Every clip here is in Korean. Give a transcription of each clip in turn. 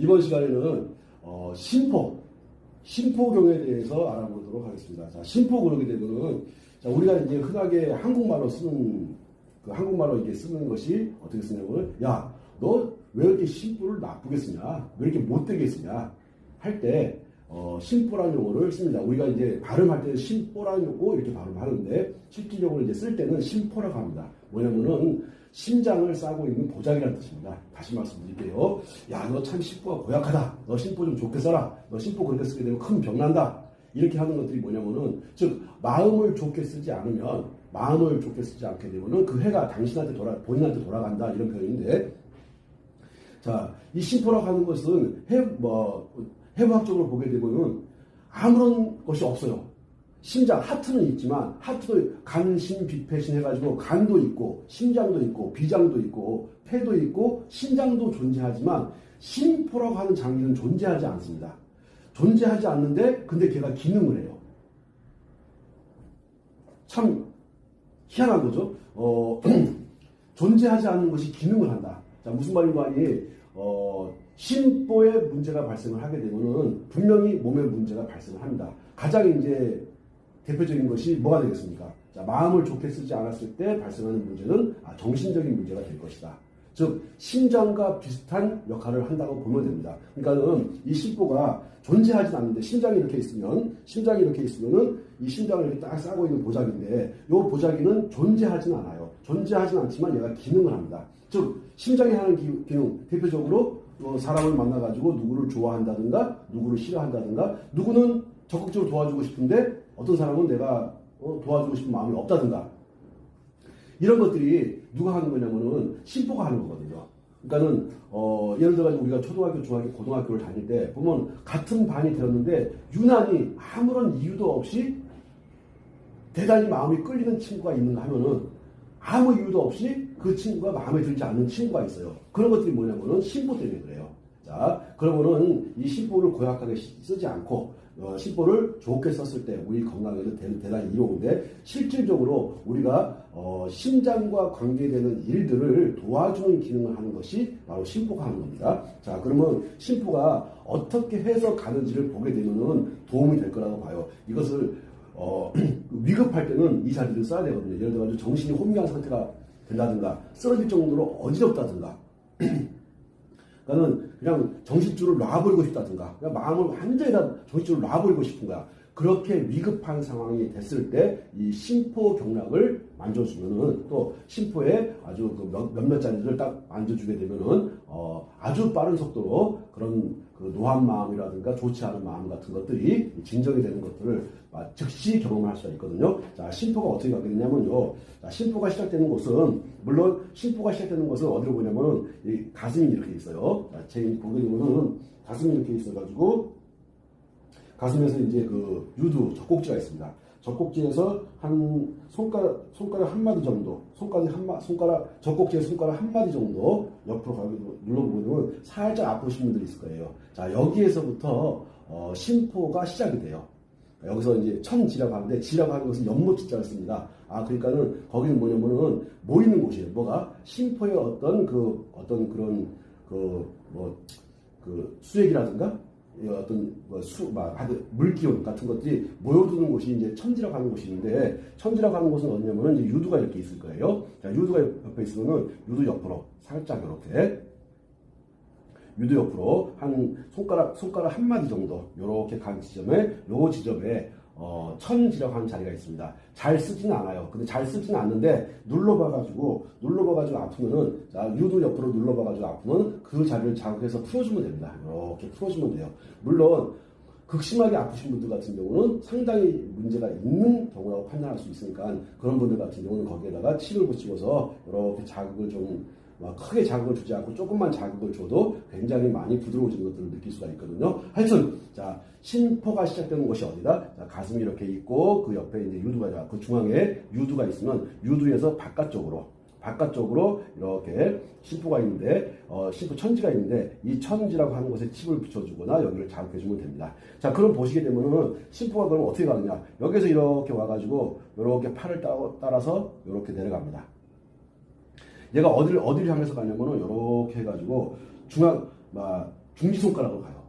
이번 시간에는 심포경에 대해서 알아보도록 하겠습니다. 자, 심포 그러게 되면은 자, 우리가 이제 흔하게 한국말로 쓰는 한국말로 이렇게 쓰는 것이 어떻게 쓰냐면 야, 너 왜 이렇게 심포를 나쁘게 쓰냐? 왜 이렇게 못되게 쓰냐? 할 때 심포라는 용어를 씁니다. 우리가 이제 발음할 때는 심포라는 용어 이렇게 발음하는데 실질적으로 이제 쓸 때는 심포라고 합니다. 뭐냐면은 심장을 싸고 있는 보자기라는 뜻입니다. 다시 말씀드릴게요. 야, 너 참 심포가 고약하다. 너 심포 좀 좋게 써라. 너 심포 그렇게 쓰게 되면 큰 병 난다. 이렇게 하는 것들이 뭐냐면은 즉 마음을 좋게 쓰지 않으면 마음을 좋게 쓰지 않게 되면은 그 해가 당신한테 본인한테 돌아간다 이런 표현인데 자, 이 심포라고 하는 것은 해부학적으로 보게 되면은 아무런 것이 없어요. 심장, 하트는 있지만, 하트도 간, 심, 비, 폐, 신 해가지고 간도 있고, 심장도 있고, 비장도 있고, 폐도 있고, 신장도 존재하지만, 심포라고 하는 장기는 존재하지 않습니다. 존재하지 않는데, 근데 걔가 기능을 해요. 참, 희한한 거죠. 존재하지 않는 것이 기능을 한다. 자, 무슨 말인가 하니, 심포에 문제가 발생을 하게 되면은 분명히 몸에 문제가 발생을 합니다. 가장 이제 대표적인 것이 뭐가 되겠습니까? 자, 마음을 좋게 쓰지 않았을 때 발생하는 문제는 정신적인 문제가 될 것이다. 즉, 심장과 비슷한 역할을 한다고 보면 됩니다. 그러니까는 이 심포가 존재하지 않는데 심장이 이렇게 있으면은 이 심장을 이렇게 딱 싸고 있는 보자기인데 이 보자기는 존재하진 않아요. 존재하진 않지만 얘가 기능을 합니다. 즉, 심장이 하는 기능, 대표적으로 사람을 만나가지고 누구를 좋아한다든가 누구를 싫어한다든가 누구는 적극적으로 도와주고 싶은데 어떤 사람은 내가 도와주고 싶은 마음이 없다든가 이런 것들이 누가 하는 거냐면은 심포가 하는 거거든요. 그러니까는 예를 들어가지고 우리가 초등학교, 중학교, 고등학교를 다닐 때 보면 같은 반이 되었는데 유난히 아무런 이유도 없이 대단히 마음이 끌리는 친구가 있는가 하면은 아무 이유도 없이 그 친구가 마음에 들지 않는 친구가 있어요. 그런 것들이 뭐냐면은 심포 때문에 그래요. 자, 그러면은 이 심포를 고약하게 쓰지 않고 심포를 좋게 썼을 때 우리 건강에도 대단히 이로운데 실질적으로 우리가 심장과 관계되는 일들을 도와주는 기능을 하는 것이 바로 심포가 하는 겁니다. 자, 그러면 심포가 어떻게 해서 가는지를 보게 되면은 도움이 될 거라고 봐요. 이것을 위급할 때는 이 자리를 써야 되거든요. 예를 들어서 정신이 혼미한 상태가 된다든가 쓰러질 정도로 어지럽다든가 그러니까는 그냥 정신줄을 놔버리고 싶다든가 그냥 마음을 완전히 다 정신줄을 놔버리고 싶은 거야. 그렇게 위급한 상황이 됐을 때 이 심포 경락을 만져주면은 또 심포에 아주 몇몇 자리를 딱 만져주게 되면은 아주 빠른 속도로 그런 그 노한 마음이라든가 좋지 않은 마음 같은 것들이 진정이 되는 것들을 즉시 경험할 수가 있거든요. 자, 심포가 어떻게 가게 되냐면요. 자, 심포가 시작되는 곳은 물론 심포가 시작되는 곳은 어디로 보냐면은 이 가슴이 이렇게 있어요. 자, 제 보게 되면은 가슴이 이렇게 있어가지고 가슴에서 이제 그 유두 젖꼭지가 있습니다. 젖꼭지에서 한 손가락 한 마디 정도, 젖꼭지에 손가락 한 마디 정도 옆으로 가지고 눌러보면 살짝 아프신 분들이 있을 거예요. 자, 여기에서부터 심포가 시작이 돼요. 여기서 이제 천지라고 하는데 지라고 하는 것은 연못지자를 씁니다. 그러니까는 거기는 뭐냐면은 모이는 곳이에요. 뭐가 심포의 어떤 그런 수액이라든가 어떤 물기운 같은 것들이 모여드는 곳이 이제 천지라고 하는 곳이 있는데 천지라고 하는 곳은 어디냐면은 이제 유두가 이렇게 있을 거예요. 자, 유두가 옆에 있으면은 유두 옆으로 살짝 이렇게 유두 옆으로 한 손가락 한 마디 정도 요렇게 간 지점에 요 지점에 천지라고 하는 자리가 있습니다. 잘 쓰지는 않아요. 근데 잘 쓰지는 않는데 눌러봐가지고 아프면은 자, 유두 옆으로 눌러봐가지고 아프면 그 자리를 자극해서 풀어주면 됩니다. 이렇게 풀어주면 돼요. 물론 극심하게 아프신 분들 같은 경우는 상당히 문제가 있는 경우라고 판단할 수 있으니까 그런 분들 같은 경우는 거기에다가 칠을 붙이고서 이렇게 자극을 좀 크게 자극을 주지 않고 조금만 자극을 줘도 굉장히 많이 부드러워지는 것들을 느낄 수가 있거든요. 하여튼, 자, 심포가 시작되는 곳이 어디다? 자, 가슴이 이렇게 있고, 그 옆에 이제 유두가, 그 중앙에 유두가 있으면, 유두에서 바깥쪽으로 이렇게 심포가 있는데, 심포 천지가 있는데, 이 천지라고 하는 곳에 칩을 붙여주거나 여기를 자극해주면 됩니다. 자, 그럼 보시게 되면은, 심포가 그럼 어떻게 가느냐? 여기서 이렇게 와가지고, 이렇게 팔을 따라서 이렇게 내려갑니다. 얘가 어디를 향해서 가냐면은, 이렇게 해가지고, 중지손가락으로 가요.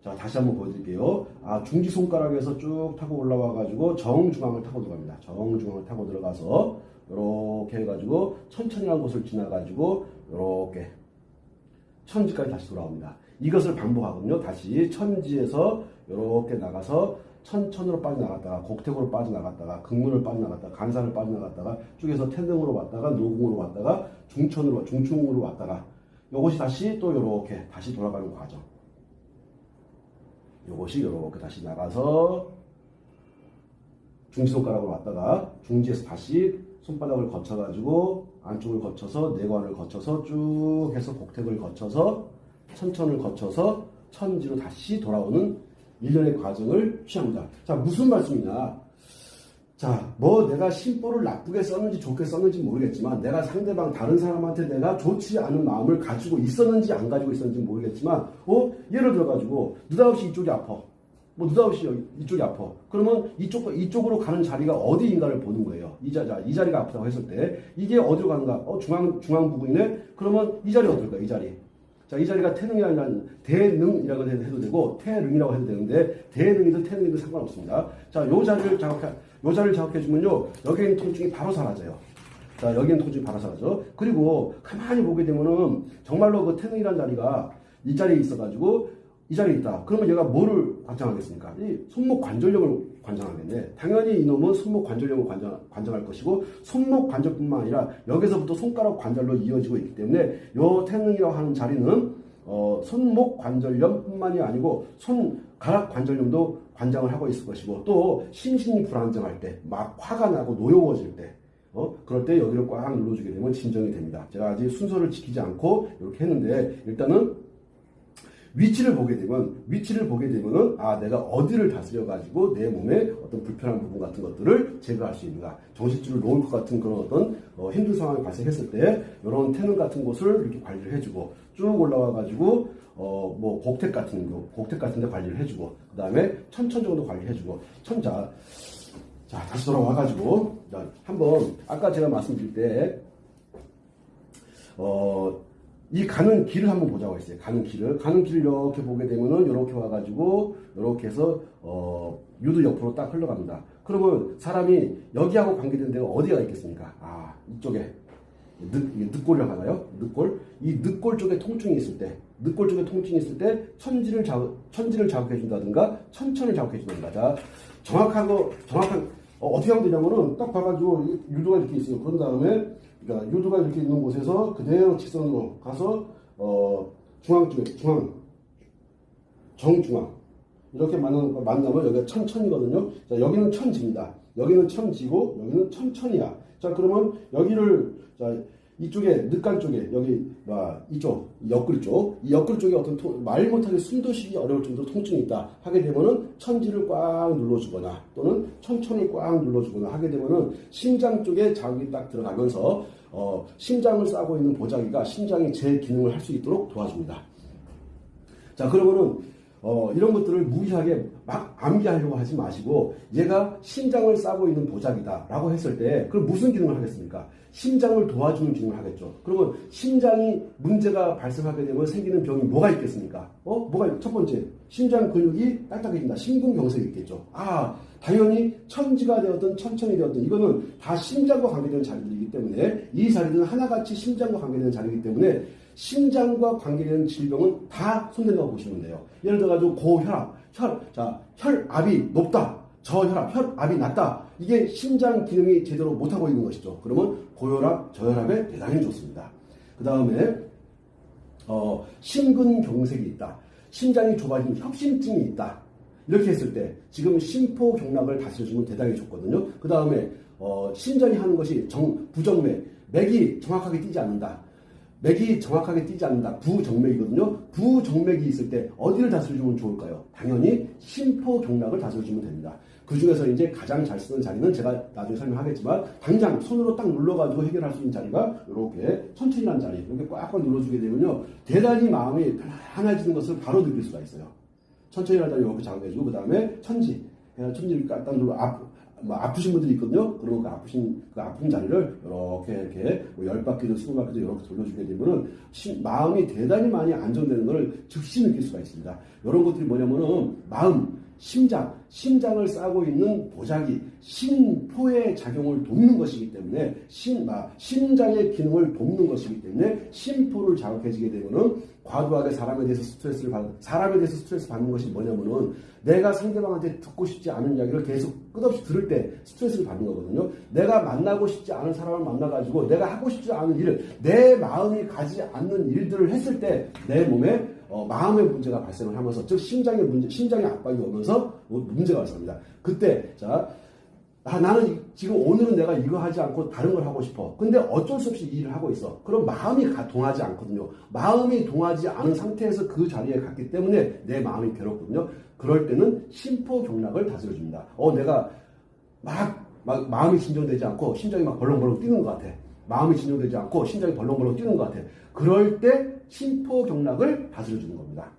자, 다시 한번 보여드릴게요. 중지손가락에서 쭉 타고 올라와가지고 정중앙을 타고 들어갑니다. 정중앙을 타고 들어가서 이렇게 해가지고 천천히한 곳을 지나가지고 이렇게 천지까지 다시 돌아옵니다. 이것을 반복하거든요. 다시 천지에서 이렇게 나가서 천천으로 빠져나갔다가 곡택으로 빠져나갔다가 극문을 빠져나갔다가 간산을 빠져나갔다가 쭉에서 태릉으로 왔다가 노궁으로 왔다가 중충으로 왔다가 이것이 다시 또 이렇게 다시 돌아가는 과정. 이것이 이렇게 다시 나가서 중지손가락으로 왔다가 중지에서 다시 손바닥을 거쳐가지고 안쪽을 거쳐서 내관을 거쳐서 쭉 해서 곡택을 거쳐서 천천을 거쳐서 천지로 다시 돌아오는 일련의 과정을 취합니다. 자, 무슨 말씀이냐? 자, 내가 심보를 나쁘게 썼는지 좋게 썼는지 모르겠지만 내가 상대방 다른 사람한테 내가 좋지 않은 마음을 가지고 있었는지 안 가지고 있었는지 모르겠지만 예를 들어가지고 느닷없이 이쪽이 아파. 느닷없이 이쪽이 아파. 그러면 이쪽으로 가는 자리가 어디인가를 보는 거예요. 이 자리가 아프다고 했을 때 이게 어디로 가는가? 중앙 부분이네. 그러면 이 자리 어떨까? 이 자리. 자, 이 자리가 대능이라고 해도 되고 태릉이라고 해도 되는데 대능이든 태능이든 상관없습니다. 자, 요 자리를 자극해 주면요. 여기 있는 통증이 바로 사라져요. 자, 여기 있는 통증이 바로 사라져. 그리고 가만히 보게 되면은 정말로 그 태능이라는 자리가 이 자리에 있어가지고 이 자리에 있다. 그러면 얘가 뭐를 관장하겠습니까? 이 손목 관절염을 관장하겠네. 당연히 이놈은 손목 관절염을 관장할 것이고 손목 관절뿐만 아니라 여기서부터 손가락 관절로 이어지고 있기 때문에 요 태능이라고 하는 자리는 손목 관절염뿐만이 아니고 손가락 관절염도 관장을 하고 있을 것이고 또 심신이 불안정할 때 막 화가 나고 노여워질 때 그럴 때 여기를 꽉 눌러주게 되면 진정이 됩니다. 제가 아직 순서를 지키지 않고 이렇게 했는데 일단은 위치를 보게 되면은 내가 어디를 다스려 가지고 내 몸에 어떤 불편한 부분 같은 것들을 제거할 수 있는가, 정신줄을 놓을 것 같은 그런 어떤 힘든 상황이 발생했을 때 이런 태능 같은 곳을 이렇게 관리를 해주고 쭉 올라와 가지고 곡택 같은 데 관리를 해주고 그 다음에 천천 정도 관리해주고 자, 다시 돌아와 가지고 한번 아까 제가 말씀드릴 때 이 가는 길을 한번 보자고 했어요. 가는 길을 이렇게 보게 되면은 이렇게 와가지고 이렇게 해서 유도 옆으로 딱 흘러갑니다. 그러면 사람이 여기하고 관계되는 데가 어디가 있겠습니까? 이쪽에 늑골이라고 하나요? 늑골. 이 늑골 쪽에 통증이 있을 때 천지를 자극해 준다든가 천천히 자극해 준다든가. 자, 정확한 어떻게 하면 되냐면은 딱 봐가지고 유도가 이렇게 있어요. 그런 다음에 그러니까 유도가 이렇게 있는 곳에서 그대로 직선으로 가서 중앙 쪽에 정중앙 이렇게 만나면 여기가 천천이거든요. 자, 여기는 천지입니다. 여기는 천지고 여기는 천천이야. 자, 그러면 여기를 이쪽에 늑간 쪽에 이쪽 옆구리 쪽 이 옆구리 쪽에 어떤 말 못하게 숨도 쉬기 어려울 정도로 통증이 있다 하게 되면은 천지를 꽉 눌러주거나 또는 천천히 꽉 눌러주거나 하게 되면은 심장 쪽에 자극이 딱 들어가면서 심장을 싸고 있는 보자기가 심장이 제 기능을 할 수 있도록 도와줍니다. 자, 그러면은 이런 것들을 무리하게 막 암기하려고 하지 마시고 얘가 심장을 싸고 있는 보자기다 라고 했을 때 그럼 무슨 기능을 하겠습니까? 심장을 도와주는 기능을 하겠죠. 그러면 심장이 문제가 발생하게 되면 생기는 병이 뭐가 있겠습니까? 첫 번째 심장 근육이 딱딱해진다. 심근경색이 있겠죠. 당연히 천지가 되었든 천천이 되었든 이거는 다 심장과 관계되는 자리들이기 때문에 이 자리들은 하나같이 심장과 관계되는 자리이기 때문에 심장과 관계되는 질병은 다 손댄다고 보시면 돼요. 예를 들어가지고 고혈압, 혈압이 높다, 저혈압, 혈압이 낮다. 이게 심장 기능이 제대로 못하고 있는 것이죠. 그러면 고혈압, 저혈압에 대단히 좋습니다. 그 다음에 심근경색이 있다. 심장이 좁아진 협심증이 있다. 이렇게 했을 때 지금 심포경락을 다스려주면 대단히 좋거든요. 그 다음에 심장이 하는 것이 부정맥, 맥이 정확하게 뛰지 않는다. 부정맥이거든요. 부정맥이 있을 때 어디를 다스려주면 좋을까요? 당연히 심포경락을 다스려주면 됩니다. 그 중에서 이제 가장 잘 쓰는 자리는 제가 나중에 설명하겠지만 당장 손으로 딱 눌러가지고 해결할 수 있는 자리가 이렇게 천천히라는 자리 이렇게 꽉꽉 눌러주게 되면요 대단히 마음이 편안해지는 것을 바로 느낄 수가 있어요. 천천히라는 자리 이렇게 자극해주고 그 다음에 천지를 딱 눌러 뭐 아프신 분들이 있거든요. 그러면 그 아픈 자리를 이렇게 뭐 10바퀴든 20바퀴든 이렇게 돌려주게 되면은 마음이 대단히 많이 안정되는 것을 즉시 느낄 수가 있습니다. 이런 것들이 뭐냐면은 마음, 심장을 싸고 있는 보자기, 심포의 작용을 돕는 것이기 때문에 심장의 기능을 돕는 것이기 때문에 심포를 자극해지게 되면은 과도하게 사람에 대해서 스트레스 받는 것이 뭐냐면은 내가 상대방한테 듣고 싶지 않은 이야기를 계속 끝없이 들을 때 스트레스를 받는 거거든요. 내가 만나고 싶지 않은 사람을 만나가지고 내가 하고 싶지 않은 일을 내 마음이 가지 않는 일들을 했을 때 내 몸에 마음의 문제가 발생을 하면서 즉 심장의 압박이 오면서 문제가 발생합니다. 그때 나는 지금 오늘은 내가 이거 하지 않고 다른 걸 하고 싶어. 근데 어쩔 수 없이 이 일을 하고 있어. 그럼 마음이 동하지 않거든요. 마음이 동하지 않은 상태에서 그 자리에 갔기 때문에 내 마음이 괴롭거든요. 그럴 때는 심포경락을 다스려줍니다. 내가 마음이 진정되지 않고 심장이 막 벌렁벌렁 뛰는 것 같아. 마음이 진정되지 않고 심장이 벌렁벌렁 뛰는 것 같아. 그럴 때 심포경락을 다스려주는 겁니다.